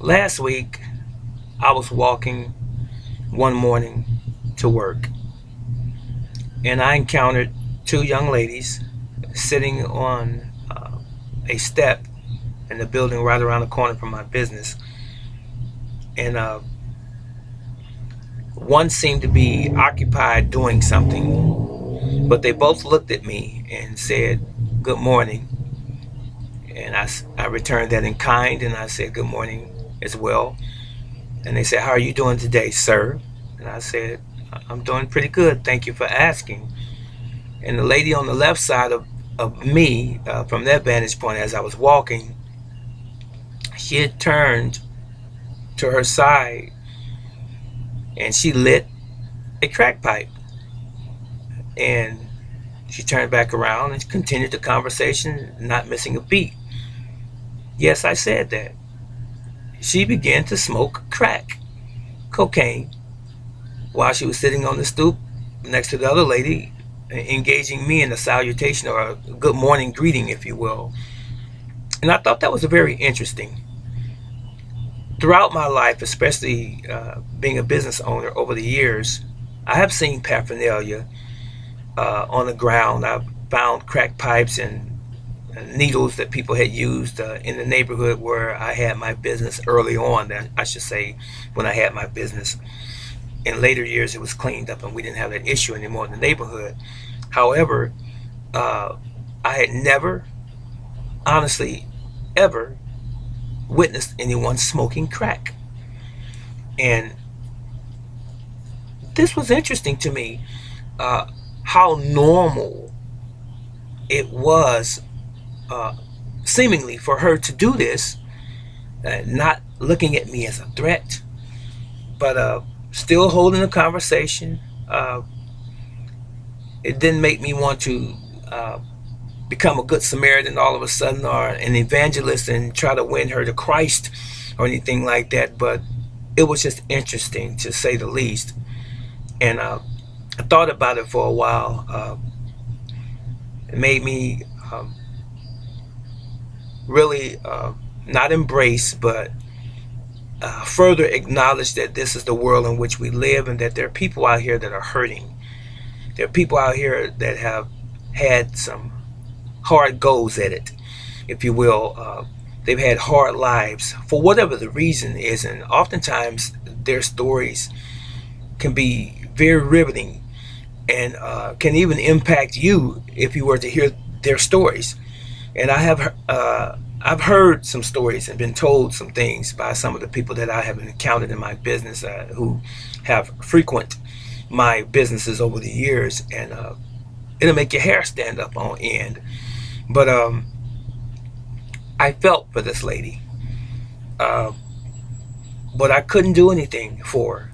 Last week, I was walking one morning to work, and I encountered two young ladies sitting on a step in the building right around the corner from my business. And one seemed to be occupied doing something, but they both looked at me and said, "Good morning." And I returned that in kind, and I said, "Good morning" as well. And they said, "How are you doing today, sir?" And I said, "I'm doing pretty good. Thank you for asking." And the lady on the left side of me, from that vantage point as I was walking, she had turned to her side and she lit a crack pipe. And she turned back around and continued the conversation, not missing a beat. Yes, I said that. She began to smoke crack, cocaine, while she was sitting on the stoop next to the other lady, engaging me in a salutation or a good morning greeting, if you will. And I thought that was very interesting. Throughout my life, especially being a business owner over the years, I have seen paraphernalia on the ground. I've found crack pipes and needles that people had used in the neighborhood where I had my business early on, that I should say, when I had my business. In later years, it was cleaned up and we didn't have that issue anymore in the neighborhood. However, uh, I had never, honestly, ever witnessed anyone smoking crack. And this was interesting to me, uh, how normal it was, uh, seemingly, for her to do this, not looking at me as a threat, but still holding a conversation. It didn't make me want to become a good Samaritan all of a sudden, or an evangelist and try to win her to Christ or anything like that, but it was just interesting to say the least. And I thought about it for a while. It made me really not embrace, but further acknowledge that this is the world in which we live, and that there are people out here that are hurting. There are people out here that have had some hard goes at it, if you will. They've had hard lives for whatever the reason is, and oftentimes their stories can be very riveting, and can even impact you if you were to hear their stories. And I've heard some stories and been told some things by some of the people that I have encountered in my business, who have frequent my businesses over the years, and it'll make your hair stand up on end. But I felt for this lady, uh, but I couldn't do anything for her,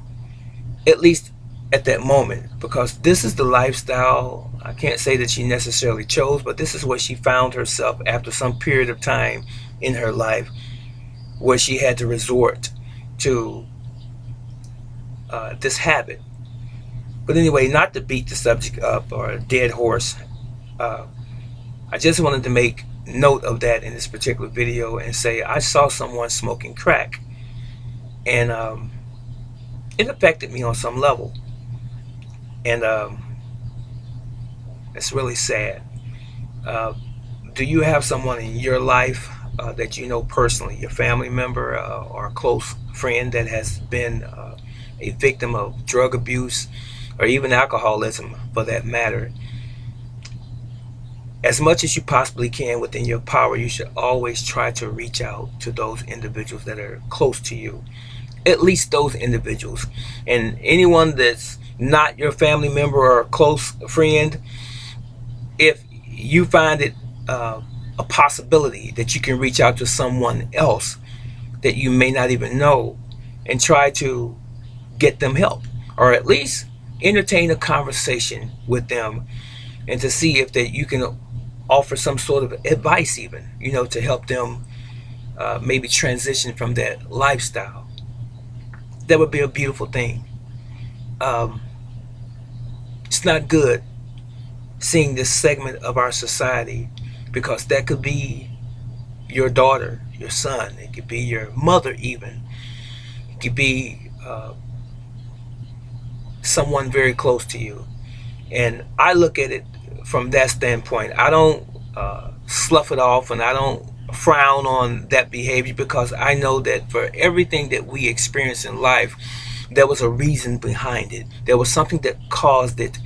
at least at that moment, because this is the lifestyle. I can't say that she necessarily chose, but this is what she found herself after some period of time in her life, where she had to resort to this habit. But anyway, not to beat the subject up or a dead horse, uh, I just wanted to make note of that in this particular video and say I saw someone smoking crack, and it affected me on some level. And it's really sad. Uh, do you have someone in your life that you know personally, your family member or a close friend, that has been a victim of drug abuse or even alcoholism for that matter? As much as you possibly can within your power, you should always try to reach out to those individuals that are close to you. At least those individuals. And anyone that's not your family member or a close friend, if you find it a possibility that you can reach out to someone else that you may not even know and try to get them help, or at least entertain a conversation with them, and to see if that you can offer some sort of advice, even, to help them maybe transition from that lifestyle. That would be a beautiful thing. um, it's not good seeing this segment of our society, because that could be your daughter, your son, it could be your mother, even. It could be someone very close to you. And I look at it from that standpoint. I don't slough it off, and I don't frown on that behavior, because I know that for everything that we experience in life, there was a reason behind it. There was something that caused it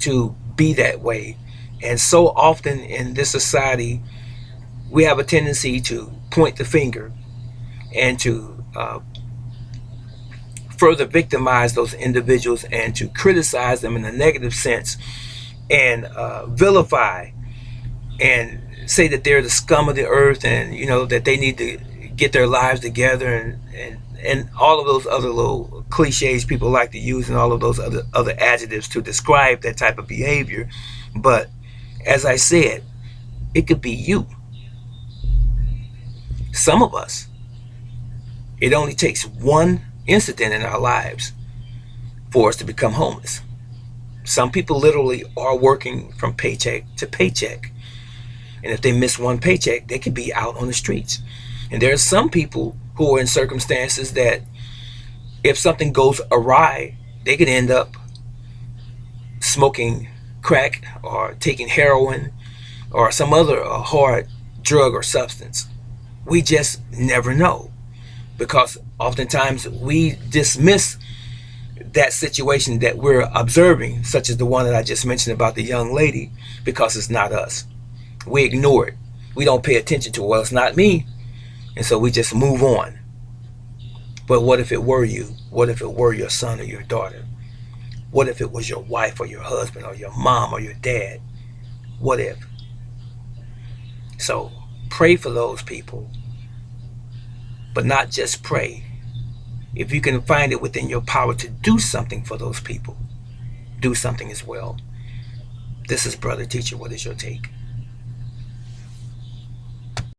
to be that way. And so often in this society, we have a tendency to point the finger and to further victimize those individuals and to criticize them in a negative sense, and vilify and say that they're the scum of the earth, and that they need to get their lives together, and all of those other little cliches people like to use, and all of those other adjectives to describe that type of behavior. But as I said, it could be you. Some of us, it only takes one incident in our lives for us to become homeless. Some people literally are working from paycheck to paycheck. And if they miss one paycheck, they could be out on the streets. And there are some people who are in circumstances that if something goes awry, they could end up smoking crack or taking heroin or some other hard drug or substance. We just never know, because oftentimes we dismiss that situation that we're observing, such as the one that I just mentioned about the young lady, because it's not us. We ignore it. We don't pay attention to it. Well, it's not me. And so we just move on. But what if it were you? What if it were your son or your daughter? What if it was your wife or your husband or your mom or your dad? What if? So pray for those people, but not just pray. If you can find it within your power to do something for those people, do something as well. This is Brother Teacher. What is your take?